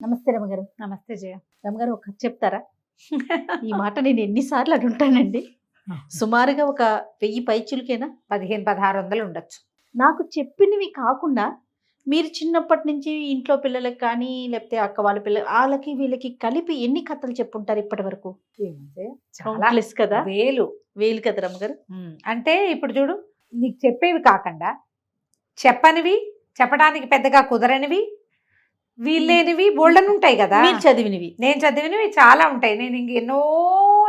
నమస్తే రమగారు. నమస్తే జయ. రమగారు ఒక కథ చెప్తారా? ఈ మాట నేను ఎన్నిసార్లు అంటుంటానండి. సుమారుగా ఒక 1000 పైచులకేనా 1500-1600 ఉండొచ్చు. నాకు చెప్పినవి కాకుండా మీరు చిన్నప్పటి నుంచి ఇంట్లో పిల్లలకి కానీ లేకపోతే అక్క వాళ్ళ పిల్లలు వాళ్ళకి వీళ్ళకి కలిపి ఎన్ని కథలు చెప్పుంటారు ఇప్పటి వరకు? చాలా కదా, వేలు వేలు కదా రమగారు. అంటే ఇప్పుడు చూడు, నీకు చెప్పేవి కాకుండా చెప్పనివి, చెప్పడానికి పెద్దగా కుదరనివి, వీళ్ళేనివి బోల్డన్ ఉంటాయి కదా. మీరు చదివినవి, నేను చదివినవి చాలా ఉంటాయి. నేను ఇంక ఎన్నో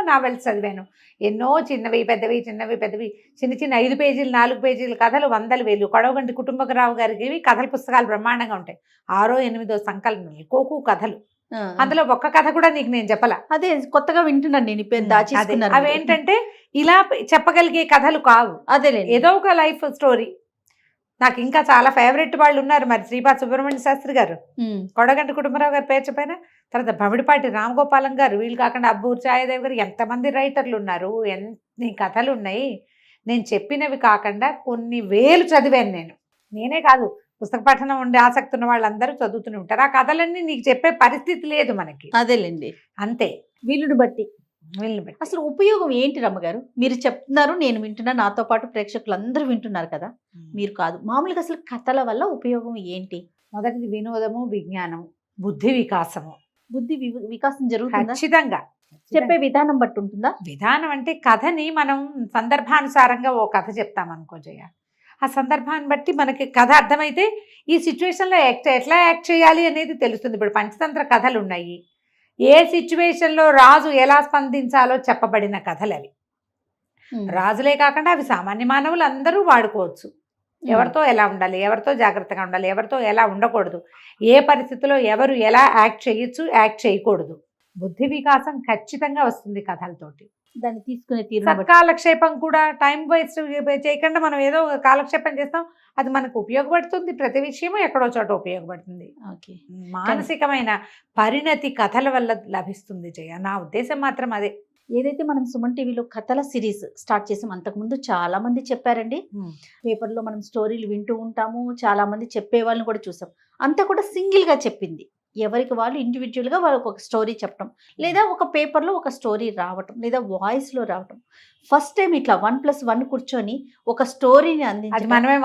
నావెల్స్ చదివాను. ఎన్నో చిన్నవి పెద్దవి, చిన్నవి పెద్దవి, చిన్న చిన్న 5 పేజీలు 4 పేజీల కథలు వందలు వేలు. కొడవగంటి కుటుంబరావు గారికి కథల పుస్తకాలు బ్రహ్మాండంగా ఉంటాయి. 6ో 8ో సంకలనాలు, కోకు కథలు. అందులో ఒక్క కథ కూడా నీకు నేను చెప్పలా. అదే కొత్తగా వింటున్నాను నేను. పేరు దాచేసుకున్నాను. అవేంటంటే ఇలా చెప్పగలిగే కథలు కావు. అదే ఏదో ఒక లైఫ్ స్టోరీ. నాకు ఇంకా చాలా ఫేవరెట్ వాళ్ళు ఉన్నారు. మరి శ్రీపాద సుబ్రహ్మణ్య శాస్త్రి గారు, కొడగంటి కుటుంబరావు గారు పేరు చెప్పైనా, తర్వాత భమిడిపాటి రామగోపాలం గారు, వీళ్ళు కాకుండా అబ్బూరు ఛాయాదేవి గారు, ఎంతమంది రైటర్లు ఉన్నారు, ఎన్ని కథలు ఉన్నాయి. నేను చెప్పినవి కాకుండా కొన్ని వేలు చదివాను నేను. నేనే కాదు, పుస్తక పఠనం ఉండే ఆసక్తి ఉన్న వాళ్ళందరూ చదువుతూనే ఉంటారు. ఆ కథలన్నీ నీకు చెప్పే పరిస్థితి లేదు మనకి. అదేలేండి, అంతే. వీళ్ళని బట్టి అసలు ఉపయోగం ఏంటి రమ్మగారు? మీరు చెప్తున్నారు, నేను వింటున్నా, నాతో పాటు ప్రేక్షకులు అందరూ వింటున్నారు కదా. మీరు కాదు, మామూలుగా అసలు కథల వల్ల ఉపయోగం ఏంటి? మొదటిది వినోదము, విజ్ఞానము, బుద్ధి వికాసము. బుద్ధి వికాసం జరుగుతుంది ఖచ్చితంగా. చెప్పే విధానం బట్టి ఉంటుందా? విధానం అంటే కథని మనం సందర్భానుసారంగా ఓ కథ చెప్తాం అనుకో జయ. ఆ సందర్భాన్ని బట్టి మనకి కథ అర్థమైతే ఈ సిచ్యువేషన్లో ఎట్లా యాక్ట్ చేయాలి అనేది తెలుస్తుంది. ఇప్పుడు పంచతంత్ర కథలు ఉన్నాయి. ఏ సిచ్యువేషన్లో రాజు ఎలా స్పందించాలో చెప్పబడిన కథలు అవి. రాజులే కాకుండా అవి సామాన్య మానవులు అందరూ వాడుకోవచ్చు. ఎవరితో ఎలా ఉండాలి, ఎవరితో జాగ్రత్తగా ఉండాలి, ఎవరితో ఎలా ఉండకూడదు, ఏ పరిస్థితిలో ఎవరు ఎలా యాక్ట్ చేయొచ్చు, యాక్ట్ చేయకూడదు. బుద్ధి వికాసం ఖచ్చితంగా వస్తుంది కథలతోటి. దాన్ని తీసుకునే తీరు. సత్కాలక్షేపం కూడా, టైం వేస్ట్ చేయకుండా మనం ఏదో కాలక్షేపం చేస్తాం, అది మనకు ఉపయోగపడుతుంది. ప్రతి విషయము ఎక్కడో చోట ఉపయోగపడుతుంది. మానసికమైన పరిణతి కథల వల్ల లభిస్తుంది జయ. నా ఉద్దేశం మాత్రం అదే. ఏదైతే మనం సుమన్ టీవీలో కథల సిరీస్ స్టార్ట్ చేసాం, అంతకుముందు చాలా మంది చెప్పారండి. పేపర్లో మనం స్టోరీలు వింటూ ఉంటాము, చాలా మంది చెప్పే వాళ్ళని కూడా చూసాం. అంతా కూడా సింగిల్గా చెప్పింది, ఎవరికి వాళ్ళు ఇండివిజువల్గా వాళ్ళకి ఒక స్టోరీ చెప్పడం, లేదా ఒక పేపర్లో ఒక స్టోరీ రావటం, లేదా వాయిస్లో రావటం. ఫస్ట్ టైం ఇట్లా 1+1 కూర్చొని ఒక స్టోరీని అందించి మనమే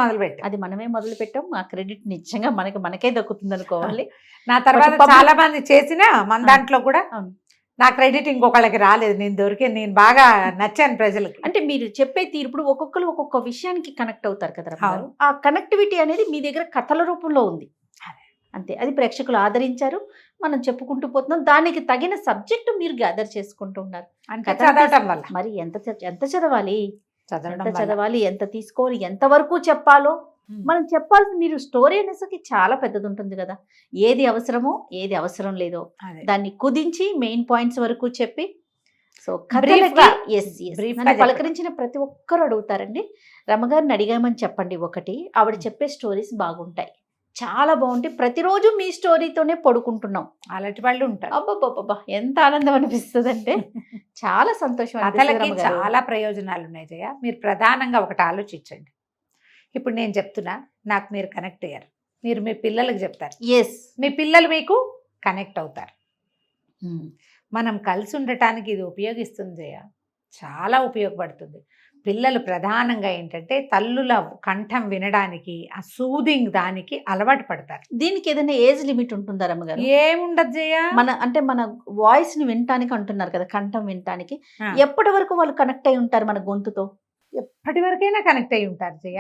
మొదలు పెట్టాం. ఆ క్రెడిట్ నిజంగా మనకే దక్కుతుంది అనుకోవాలి. నా తర్వాత చాలా మంది చేసిన మన దాంట్లో కూడా నా క్రెడిట్ ఇంకొకళ్ళకి రాలేదు. నేను బాగా నచ్చాను ప్రజలకి. అంటే మీరు చెప్పే తీర్పుడు ఒక్కొక్కరు ఒక్కొక్క విషయానికి కనెక్ట్ అవుతారు కదా. ఆ కనెక్టివిటీ అనేది మీ దగ్గర కథల రూపంలో ఉంది అంతే. అది ప్రేక్షకులు ఆదరించారు, మనం చెప్పుకుంటూ పోతున్నాం. దానికి తగిన సబ్జెక్టు మీరు గ్యాదర్ చేసుకుంటూ ఉన్నారు. చదవటం వల్ల మరి ఎంత చదవాలి, ఎంత తీసుకోవాలి, ఎంతవరకు చెప్పాలో మనం చెప్పాల్సి. మీరు స్టోరీ అనేసరికి చాలా పెద్దది ఉంటుంది కదా. ఏది అవసరమో ఏది అవసరం లేదో దాన్ని కుదించి మెయిన్ పాయింట్స్ వరకు చెప్పి, సో పలకరించిన ప్రతి ఒక్కరు అడుగుతారండి, రమగారిని అడిగామని చెప్పండి ఒకటి, ఆవిడ చెప్పే స్టోరీస్ బాగుంటాయి, చాలా బాగుంటాయి, ప్రతిరోజు మీ స్టోరీతోనే పడుకుంటున్నాం, అలాంటి వాళ్ళు ఉంటారు. అబ్బాబ్బా ఎంత ఆనందం అనిపిస్తుంది అంటే చాలా సంతోషం. కథలకి చాలా ప్రయోజనాలు ఉన్నాయి జయ. మీరు ప్రధానంగా ఒకటి ఆలోచించండి. ఇప్పుడు నేను చెప్తున్నా, నాకు మీరు కనెక్ట్ అయ్యారు, మీరు మీ పిల్లలకు చెప్తారు, మీ పిల్లలు మీకు కనెక్ట్ అవుతారు. మనం కలిసి ఉండటానికి ఇది ఉపయోగిస్తుంది జయ, చాలా ఉపయోగపడుతుంది. పిల్లలు ప్రధానంగా ఏంటంటే తల్లుల కంఠం వినడానికి, ఆ సూదింగ్ దానికి అలవాటు పడతారు. దీనికి ఏదైనా ఏజ్ లిమిట్ ఉంటుందా రమ్మగారు? ఏముండదు జయ. మన వాయిస్ ని వినటానికి అంటున్నారు కదా, కంఠం వినటానికి ఎప్పటి వరకు వాళ్ళు కనెక్ట్ అయి ఉంటారు మన గొంతుతో? ఎప్పటి వరకైనా కనెక్ట్ అయి ఉంటారు జయ.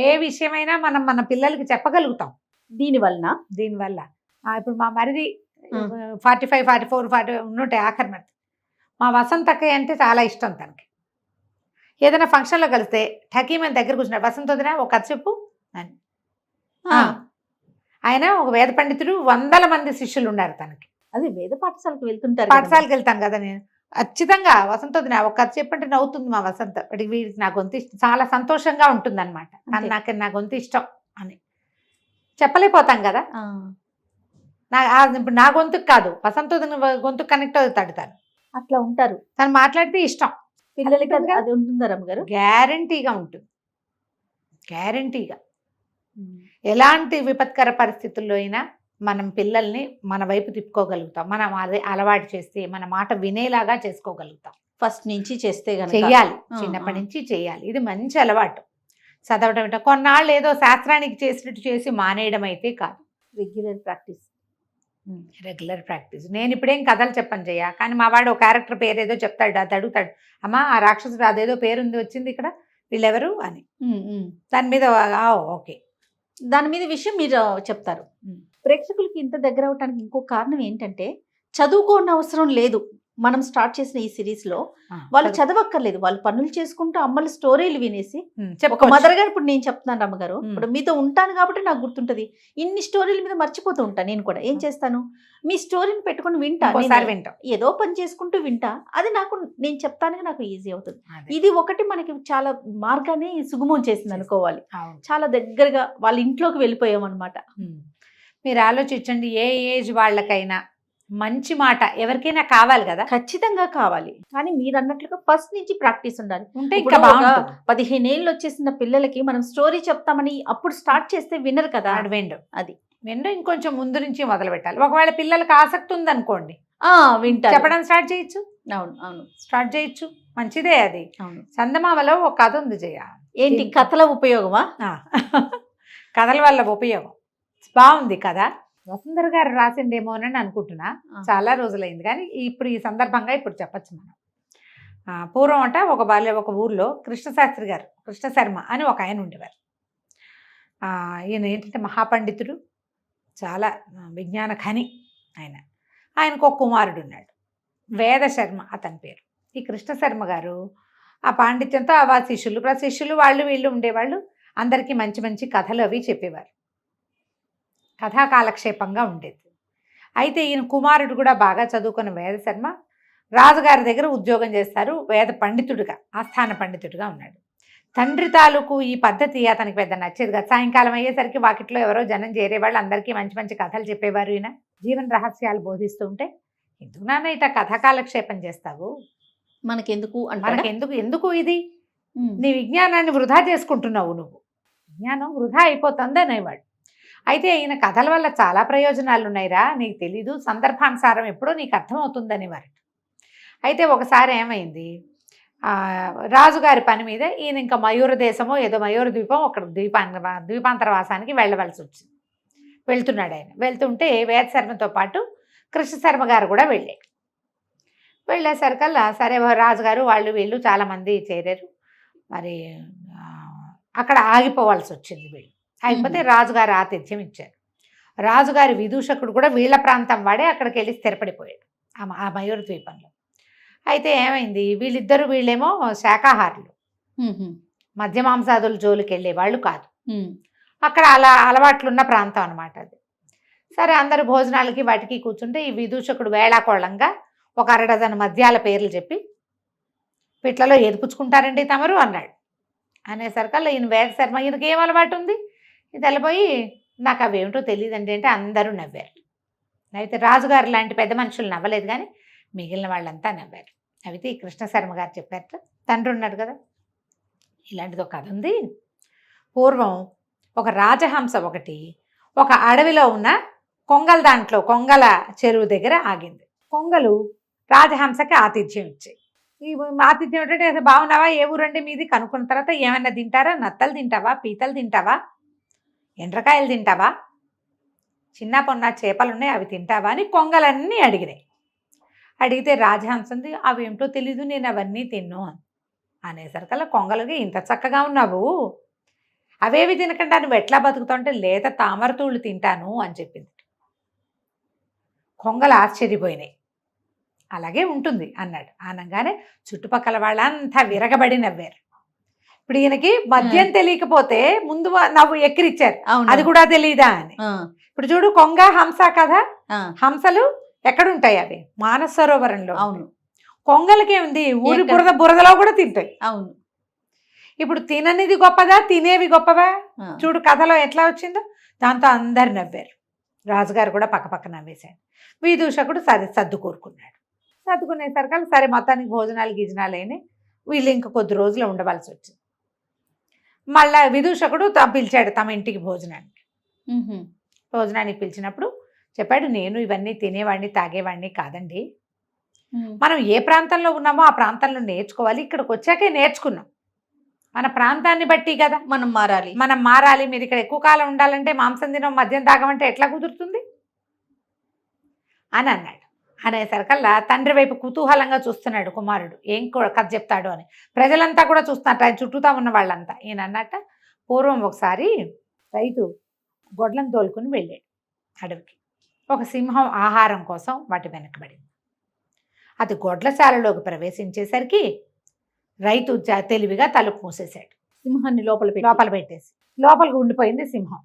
ఏ విషయమైనా మనం మన పిల్లలకి చెప్పగలుగుతాం దీనివల్ల. ఇప్పుడు మా మరిది 45, 44, 40 ఉన్నట్టే ఆఖరి మరిది. మా వసంతక్కయ్య అంటే చాలా ఇష్టం తనకి. ఏదైనా ఫంక్షన్లో కలిస్తే ఠకీమని దగ్గర కూర్చున్నాడు, వసంత వదిన ఒక కథ చెప్పు అని. ఆయన ఒక వేద పండితుడు, 100 మంది శిష్యులు ఉన్నారు తనకి. అది వేద పాఠశాలకు వెళ్తుంటారు. పాఠశాలకు వెళ్తాను కదా నేను, ఖచ్చితంగా వసంత వదిన ఒక కథ చెప్పంటే నవ్వుతుంది మా వసంత. వీడికి నా గొంతు చాలా సంతోషంగా ఉంటుంది అనమాట. నా గొంతు ఇష్టం అని చెప్పలేకపోతాం కదా. ఇప్పుడు నా గొంతుకు కాదు, వసంత వదిన గొంతుకు కనెక్ట్ అవుతాడు తను. అట్లా ఉంటారు, తను మాట్లాడితే ఇష్టం. పిల్లలకి అది ఉంటుందా రమ్మగారు? గ్యారంటీగా ఉంటుంది, గ్యారంటీగా. ఎలాంటి విపత్కర పరిస్థితుల్లో అయినా మనం పిల్లల్ని మన వైపు తిప్పుకోగలుగుతాం. మనం అదే అలవాటు చేస్తే మన మాట వినేలాగా చేసుకోగలుగుతాం. ఫస్ట్ నుంచి చేస్తే గనక చెయ్యాలి, ఆ, చిన్నప్పటి ఆ. నుంచి చెయ్యాలి. ఇది మంచి అలవాటు. చదవటం ఇట్లా కొన్నాళ్ళు ఏదో శాస్త్రానికి చేసినట్టు చేసి మానేయడం అయితే కాదు. Regular practice. Regular practice. నేను ఇప్పుడేం కథలు చెప్పను జయ, కానీ మా వాడు ఒక క్యారెక్టర్ పేరు ఏదో చెప్తాడు, అది అడుగుతాడు, అమ్మా ఆ రాక్షసుడు అదేదో పేరుంది వచ్చింది ఇక్కడ, వీళ్ళెవరు అని. దాని మీద ఓకే, దాని మీద విషయం మీరు చెప్తారు. ప్రేక్షకులకి ఇంత దగ్గర అవటానికి ఇంకో కారణం ఏంటంటే చదువుకోని అవసరం లేదు. మనం స్టార్ట్ చేసిన ఈ సిరీస్ లో వాళ్ళు చదవక్కర్లేదు, వాళ్ళు పనులు చేసుకుంటూ అమ్మల స్టోరీలు వినేసి ఒక మదర్ గారు, ఇప్పుడు నేను చెప్తున్నాను అమ్మగారు, ఇప్పుడు మీతో ఉంటాను కాబట్టి నాకు గుర్తుంటది. ఇన్ని స్టోరీల మీద మర్చిపోతూ ఉంటాను. నేను కూడా ఏం చేస్తాను, మీ స్టోరీని పెట్టుకుని వింటా, ఏదో పని చేసుకుంటూ వింటా. అది నాకు, నేను చెప్తానికి నాకు ఈజీ అవుతుంది. ఇది ఒకటి మనకి చాలా మార్గాన్ని సుగమం చేసింది అనుకోవాలి. చాలా దగ్గరగా వాళ్ళ ఇంట్లోకి వెళ్ళిపోయాం అనమాట. మీరు ఆలోచించండి, ఏ ఏజ్ వాళ్ళకైనా మంచి మాట ఎవరికైనా కావాలి కదా, ఖచ్చితంగా కావాలి. కానీ మీరు అన్నట్లుగా ఫస్ట్ నుంచి ప్రాక్టీస్ ఉండాలి. ఉంటే ఇంకా బాగుంటుంది. 15 ఏళ్ళు వచ్చేసిన పిల్లలకి మనం స్టోరీ చెప్తామని అప్పుడు స్టార్ట్ చేస్తే వినరు కదా. వెండు ఇంకొంచెం ముందు నుంచి మొదలు పెట్టాలి. ఒకవేళ పిల్లలకి ఆసక్తి ఉందనుకోండి, వింటారు, చెప్పడం స్టార్ట్ చేయొచ్చు. అవును స్టార్ట్ చేయొచ్చు, మంచిదే అది. అవును. చందమామలో ఒక కథ ఉంది జయ. ఏంటి కథల ఉపయోగమా? కథల వల్ల ఉపయోగం బాగుంది కదా. వసుంధర గారు రాసిండేమోనని అనుకుంటున్నా, చాలా రోజులైంది, కానీ ఇప్పుడు ఈ సందర్భంగా ఇప్పుడు చెప్పచ్చు మనం. పూర్వం అంట ఒక ఊర్లో కృష్ణశాస్త్రి గారు, కృష్ణ శర్మ అని ఒక ఆయన ఉండేవారు. ఈయన ఏంటంటే మహాపండితుడు, చాలా విజ్ఞాన ఖని ఆయన. ఆయనకు ఒక కుమారుడు ఉన్నాడు, వేద శర్మ అతని పేరు. ఈ కృష్ణ శర్మ గారు ఆ పాండిత్యంతో ఆ శిష్యులు వాళ్ళు వీళ్ళు ఉండేవాళ్ళు. అందరికీ మంచి మంచి కథలు అవి చెప్పేవారు, కథాకాలక్షేపంగా ఉండేది. అయితే ఈయన కుమారుడు కూడా బాగా చదువుకున్న వేద శర్మ రాజుగారి దగ్గర ఉద్యోగం చేస్తారు, వేద పండితుడిగా, ఆస్థాన పండితుడిగా ఉన్నాడు. తండ్రి తాలూకు ఈ పద్ధతి అతనికి పెద్ద నచ్చేది కదా. సాయంకాలం అయ్యేసరికి వాకిట్లో ఎవరో జనం చేరేవాళ్ళు, అందరికీ మంచి మంచి కథలు చెప్పేవారు. ఈయన జీవన రహస్యాలు బోధిస్తూ ఉంటే, ఎందుకు నాన్న ఇట్లా కథాకాలక్షేపం చేస్తావు, ఎందుకు ఇది, నీ విజ్ఞానాన్ని వృధా చేసుకుంటున్నావు, నువ్వు విజ్ఞానం వృధా అయిపోతుంది అనేవాడు. అయితే ఈయన కథల వల్ల చాలా ప్రయోజనాలు ఉన్నాయిరా, నీకు తెలీదు, సందర్భానుసారం ఎప్పుడో నీకు అర్థమవుతుందని వారు. అయితే ఒకసారి ఏమైంది, రాజుగారి పని మీద ఈయన ఇంకా మయూర దేశమో ఏదో మయూర ద్వీపం, ఒక ద్వీపాంతరవాసానికి వెళ్ళవలసి వచ్చింది. వెళ్తున్నాడు ఆయన. వెళ్తుంటే వేద శర్మతో పాటు కృష్ణ శర్మ గారు కూడా వెళ్ళేసరికల్లా సరే రాజుగారు వాళ్ళు వీళ్ళు చాలామంది చేరారు. మరి అక్కడ ఆగిపోవాల్సి వచ్చింది. వీళ్ళు అయిపోతే రాజుగారు ఆతిథ్యం ఇచ్చారు. రాజుగారి విదూషకుడు కూడా వీళ్ళ ప్రాంతం వాడే అక్కడికి వెళ్ళి స్థిరపడిపోయాడు ఆ మయూర ద్వీపంలో. అయితే ఏమైంది, వీళ్ళేమో శాకాహారులు, మధ్య మాంసాదుల జోలికి వెళ్ళే వాళ్ళు కాదు. అక్కడ అలా అలవాట్లున్న ప్రాంతం అనమాట అది. సరే అందరు భోజనాలకి వాటికి కూర్చుంటే ఈ విదూషకుడు వేళాకోళంగా ఒక 1 డజన్ మద్యాల పేర్లు చెప్పి, పిట్లలో ఏదిపుచ్చుకుంటారండి తమరు అన్నాడు. అనేసరికల్లా ఈయన వేద శర్మ, ఈయనకి ఏం అలవాటు ఉంది, తెల్లబోయి నాకు అవేమిటో తెలియదండి అంటే అందరూ నవ్వారు. అయితే రాజుగారు లాంటి పెద్ద మనుషులు నవ్వలేదు, కానీ మిగిలిన వాళ్ళంతా నవ్వారు. అయితే ఈ కృష్ణ శర్మ గారు చెప్పారట, తండ్రి ఉన్నాడు కదా, ఇలాంటిది ఒక కథ ఉంది. పూర్వం ఒక రాజహంస ఒకటి ఒక అడవిలో ఉన్న కొంగల చెరువు దగ్గర ఆగింది. కొంగలు రాజహంసకి ఆతిథ్యం ఇచ్చాయి. ఈ ఆతిథ్యం ఏంటంటే, బాగున్నావా, ఏ ఊరండి మీది కనుక్కున్న తర్వాత, ఏమన్నా తింటారా, నత్తలు తింటావా, పీతలు తింటావా, ఎండ్రకాయలు తింటావా, చిన్న పొన్న చేపలు ఉన్నాయి అవి తింటావా అని కొంగలన్నీ అడిగినాయి. అడిగితే రాజహంసంది అవి ఏమిటో తెలీదు, నేను అవన్నీ తిన్ను అనేసరికల్లా కొంగలకి, ఇంత చక్కగా ఉన్నావు, అవేవి తినకుండా నువ్వు ఎట్లా బతుకుతావు అంటే, లేత తామరతూళ్ళు తింటాను అని చెప్పింది. కొంగలు ఆశ్చర్యపోయినాయి. అలాగే ఉంటుంది అన్నాడు. అనగానే చుట్టుపక్కల వాళ్ళంతా విరగబడి నవ్వారు. ఇప్పుడు ఈయనకి మద్యం తెలియకపోతే ముందు నవ్వు ఎక్కిరిచ్చారు, అది కూడా తెలియదా అని. ఇప్పుడు చూడు, కొంగ హంస కదా, హంసలు ఎక్కడుంటాయి, అవి మానస సరోవరంలో. అవును. కొంగలకేముంది, ఊరి బురదలో కూడా తింటాయి. అవును. ఇప్పుడు తిననిది గొప్పదా, తినేవి గొప్పవా? చూడు కథలో ఎట్లా వచ్చిందో. దాంతో అందరు నవ్వారు. రాజుగారు కూడా పక్కపక్క నవ్వేశాడు. విదూషకుడు సరే సర్దుకూరుకున్నాడు. సర్దుకునేసరికి సరే మొత్తానికి గిజనాలు అయినాయి. వీళ్ళు ఇంక కొద్ది రోజులు ఉండవలసి వచ్చింది. మళ్ళా విదూషకుడు పిలిచాడు తమ ఇంటికి భోజనానికి పిలిచినప్పుడు చెప్పాడు, నేను ఇవన్నీ తినేవాడిని తాగేవాడిని కాదండి. మనం ఏ ప్రాంతంలో ఉన్నామో ఆ ప్రాంతంలో నేర్చుకోవాలి. ఇక్కడికి వచ్చాకే నేర్చుకున్నాం. మన ప్రాంతాన్ని బట్టి కదా మనం మారాలి. మనం మారాలి. మీరు ఇక్కడ ఎక్కువ కాలం ఉండాలంటే మాంసం తినం మద్యం తాగమంటే ఎట్లా కుదురుతుంది అని అన్నాడు. అనేసరికల్లా తండ్రి వైపు కుతూహలంగా చూస్తున్నాడు కుమారుడు, ఏం కథ చెప్తాడు అని. ప్రజలంతా కూడా చూస్తున్నట్టు, ఆయన చుట్టూతా ఉన్న వాళ్ళంతా. ఈయన అన్నట్ట, పూర్వం ఒకసారి రైతు గొడ్లను తోలుకుని వెళ్ళాడు అడవికి. ఒక సింహం ఆహారం కోసం వాటి వెనకబడింది. అది గొడ్లశాలలోకి ప్రవేశించేసరికి రైతు తెలివిగా తలుపు మూసేశాడు. సింహాన్ని లోపల పెట్టేసి లోపలికి ఉండిపోయింది సింహం.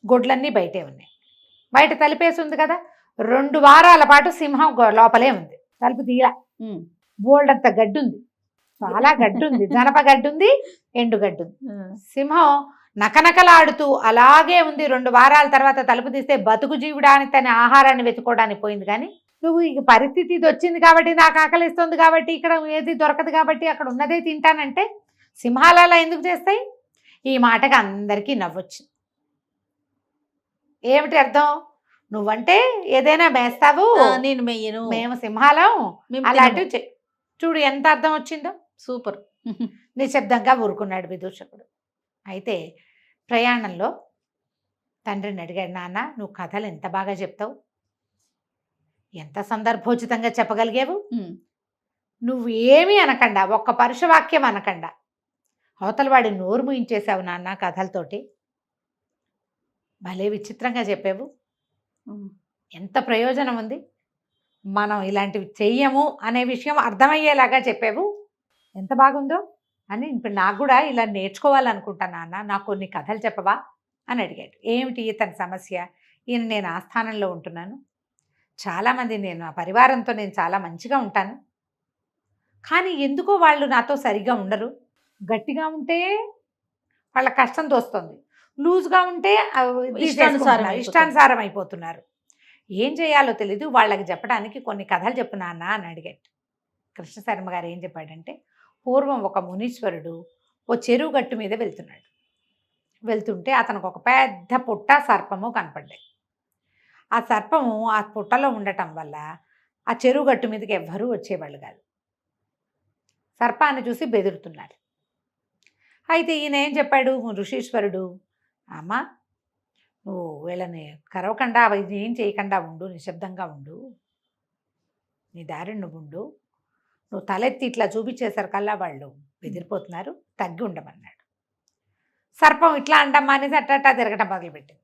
గొడ్లన్నీ బయటే ఉన్నాయి. బయట తలుపేసి ఉంది కదా. 2 వారాల పాటు సింహం లోపలే ఉంది. తలుపు తీయ బోల్డంత గడ్డి ఉంది, చాలా గడ్డి ఉంది. జనప గడ్డి ఉంది, ఎండు గడ్డి ఉంది. సింహం నకనకలాడుతూ అలాగే ఉంది. 2 వారాల తర్వాత తలుపు తీస్తే బతుకు జీవుడానికి తన ఆహారాన్ని వెతుకోవడానికి పోయింది. కానీ నువ్వు ఇక పరిస్థితి ఇది వచ్చింది కాబట్టి, నాకు ఆకలిస్తుంది కాబట్టి, ఇక్కడ ఏది దొరకదు కాబట్టి అక్కడ ఉన్నదే తింటానంటే సింహాలు అలా ఎందుకు చేస్తాయి? ఈ మాటకి అందరికీ నవ్వొచ్చింది. ఏమిటి అర్థం? నువ్వంటే ఏదైనా మేస్తావు, నేను మెయ్యను, మేము సింహాలం అలాంటివి. చూడు ఎంత అర్థం వచ్చిందో. సూపర్. నిశ్శబ్దంగా ఊరుకున్నాడు విదూషకుడు. అయితే ప్రయాణంలో తండ్రిని అడిగాడు, నాన్న నువ్వు కథలు ఎంత బాగా చెప్తావు, ఎంత సందర్భోచితంగా చెప్పగలిగావు. నువ్వు ఏమీ అనకుండా, ఒక్క పరుషవాక్యం అనకుండా అవతల వాడి నోరు ముయించేశావు నాన్న కథలతోటి. భలే విచిత్రంగా చెప్పావు, ఎంత ప్రయోజనం ఉంది, మనం ఇలాంటివి చెయ్యము అనే విషయం అర్థమయ్యేలాగా చెప్పావు, ఎంత బాగుందో అని. ఇప్పుడు నాకు కూడా ఇలా నేర్చుకోవాలనుకుంటా నాన్న, నాకు కొన్ని కథలు చెప్పవా అని అడిగాడు. ఏమిటి తన సమస్య? ఈయన నేను ఆస్థానంలో ఉంటున్నాను, చాలామంది నేను ఆ పరివారంతో నేను చాలా మంచిగా ఉంటాను, కానీ ఎందుకో వాళ్ళు నాతో సరిగా ఉండరు. గట్టిగా ఉంటే వాళ్ళ కష్టం తోస్తుంది, లూజ్గా ఉంటే ఇష్టానుసారం అయిపోతున్నారు. ఏం చేయాలో తెలీదు, వాళ్ళకి చెప్పడానికి కొన్ని కథలు చెప్పు నాన్న అని అడిగాడు. కృష్ణశర్మ గారు ఏం చెప్పాడంటే, పూర్వం ఒక మునీశ్వరుడు ఓ చెరువు గట్టు మీద వెళ్తుంటే అతనికి ఒక పెద్ద పుట్ట సర్పము కనపడ్డాయి. ఆ సర్పము ఆ పుట్టలో ఉండటం వల్ల ఆ చెరువు గట్టు మీదకి ఎవ్వరూ వచ్చేవాళ్ళు కాదు. సర్పాన్ని చూసి బెదురుతున్నారు. అయితే ఈయన ఏం చెప్పాడు ఋషీశ్వరుడు, అమ్మ నువ్వు వీళ్ళని కరవకుండా అవి ఏం చేయకుండా ఉండు, నిశ్శబ్దంగా ఉండు, నీ దారిని నువ్వు ఉండు, నువ్వు తలెత్తి ఇట్లా చూపించేసరికల్లా వాళ్ళు బెదిరిపోతున్నారు, తగ్గి ఉండమన్నాడు. సర్పం ఇట్లా అంటమ్మా అనేసి అట్టా తిరగటం మొదలుపెట్టింది.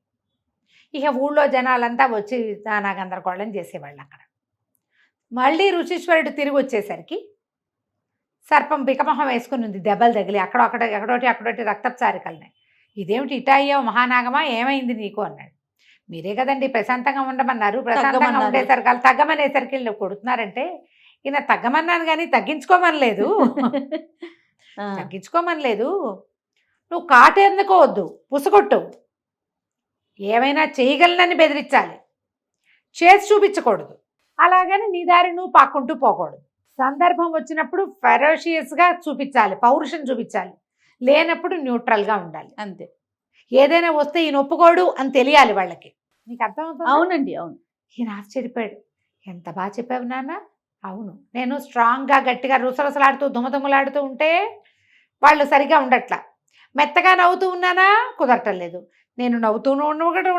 ఇక ఊళ్ళో జనాలంతా వచ్చి నానా గందరగోళం చేసేవాళ్ళు. అక్కడ మళ్ళీ ఋషీశ్వరుడు తిరిగి వచ్చేసరికి సర్పం బికమొహం వేసుకుని ఉంది, దెబ్బలు తగిలి అక్కడోటి రక్తపు చారికలున్నాయి. ఇదేమిటి ఇటా అయ్యావు మహానాగమా, ఏమైంది నీకు అన్నాడు. మీరే కదండి ప్రశాంతంగా ఉండమన్నారు, ప్రశాంతంగా ఉండేసరికి తగ్గమనేసరికి వీళ్ళు కొడుతున్నారంటే, ఈయన తగ్గమన్నాను కానీ తగ్గించుకోమనలేదు. తగ్గించుకోమనలేదు, నువ్వు కాటెందుకోవద్దు, పుసగొట్టు, ఏమైనా చేయగలనని బెదిరించాలి, చేసి చూపించకూడదు. అలాగని నీ దారి నువ్వు పాక్కుంటూ పోకూడదు. సందర్భం వచ్చినప్పుడు ఫెరోషియస్గా చూపించాలి, పౌరుషం చూపించాలి, లేనప్పుడు న్యూట్రల్గా ఉండాలి, అంతే. ఏదైనా వస్తే ఈయన ఒప్పుకోడు అని తెలియాలి వాళ్ళకి. నీకు అర్థమవుతుంది? అవునండి, అవును. ఈయన ఆశ్చర్యపోయాడు, ఎంత బాగా చెప్పావు నాన్న. అవును, నేను స్ట్రాంగ్గా గట్టిగా రుసరుసలాడుతూ దుమదుమలాడుతూ ఉంటే వాళ్ళు సరిగా ఉండట్లా, మెత్తగా నవ్వుతూ ఉన్నానా కుదరటం లేదు, నేను నవ్వుతూ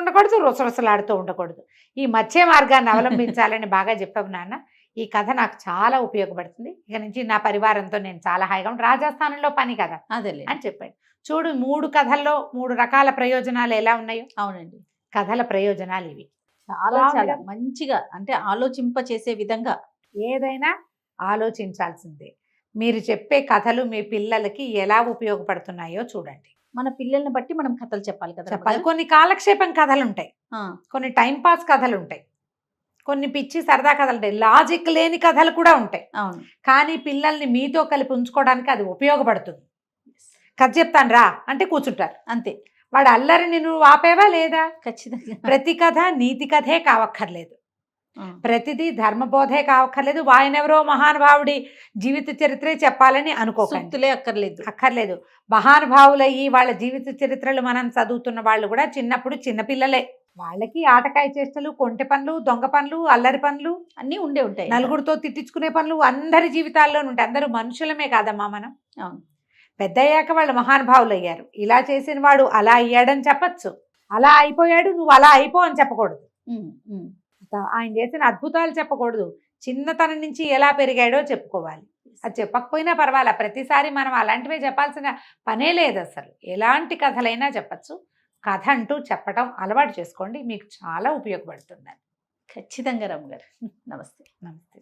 ఉండకూడదు, రుసరుసలాడుతూ ఉండకూడదు, ఈ మధ్య మార్గాన్ని అవలంబించాలని బాగా చెప్పావు నాన్న. ఈ కథ నాకు చాలా ఉపయోగపడుతుంది, ఇక నుంచి నా పరివారంతో నేను చాలా హాయిగా ఉంటాను, రాజస్థానంలో పని కదా అదే అని చెప్పాడు. చూడు 3 కథల్లో 3 రకాల ప్రయోజనాలు ఎలా ఉన్నాయో. అవునండి, కథల ప్రయోజనాలు ఇవి. చాలా చాలా మంచిగా, అంటే ఆలోచింప చేసే విధంగా. ఏదైనా ఆలోచించాల్సిందే. మీరు చెప్పే కథలు మీ పిల్లలకి ఎలా ఉపయోగపడుతున్నాయో చూడండి. మన పిల్లల్ని బట్టి మనం కథలు చెప్పాలి కదా. చెప్పాలి. కొన్ని కాలక్షేపం కథలు ఉంటాయి, కొన్ని టైంపాస్ కథలు ఉంటాయి, కొన్ని పిచ్చి సరదా కథలు ఉంటాయి, లాజిక్ లేని కథలు కూడా ఉంటాయి. అవును, కానీ పిల్లల్ని మీతో కలిపి ఉంచుకోవడానికి అది ఉపయోగపడుతుంది. కథ చెప్తాను రా అంటే కూర్చుంటారు, అంతే. వాడు అల్లరిని నువ్వు ఆపేవా లేదా? ఖచ్చితంగా. ప్రతి కథ నీతి కథే కావక్కర్లేదు, ప్రతిదీ ధర్మబోధే కావక్కర్లేదు, వాయనెవరో మహానుభావుడి జీవిత చరిత్రే చెప్పాలని అనుకోకండి, అక్కర్లేదు. మహానుభావులయ్యి వాళ్ళ జీవిత చరిత్రలు మనం చదువుతున్న వాళ్ళు కూడా చిన్నప్పుడు చిన్నపిల్లలే. వాళ్ళకి ఆటకాయ చేష్టలు, కొంటె పనులు, దొంగ పనులు, అల్లరి పనులు, అన్నీ ఉండే ఉంటాయి. నలుగురితో తిట్టించుకునే పనులు అందరి జీవితాల్లోనూ ఉంటాయి. అందరూ మనుషులమే కాదమ్మా మనం. అవును. పెద్దయ్యాక వాళ్ళు మహానుభావులు అయ్యారు. ఇలా చేసిన వాడు అలా అయ్యాడని చెప్పచ్చు, అలా అయిపోయాడు నువ్వు అలా అయిపో అని చెప్పకూడదు. ఉమ్, ఉమ్. ఆయన చేసిన అద్భుతాలు చెప్పకూడదు, చిన్నతనం నుంచి ఎలా పెరిగాడో చెప్పుకోవాలి. అది చెప్పకపోయినా పర్వాలా, ప్రతిసారి మనం అలాంటివే చెప్పాల్సిన పనే లేదు అసలు. ఎలాంటి కథలైనా చెప్పచ్చు. కథ అంటూ చెప్పడం అలవాటు చేసుకోండి, మీకు చాలా ఉపయోగపడుతుంది. ఖచ్చితంగా రమ్మ గారు. నమస్తే. నమస్తే.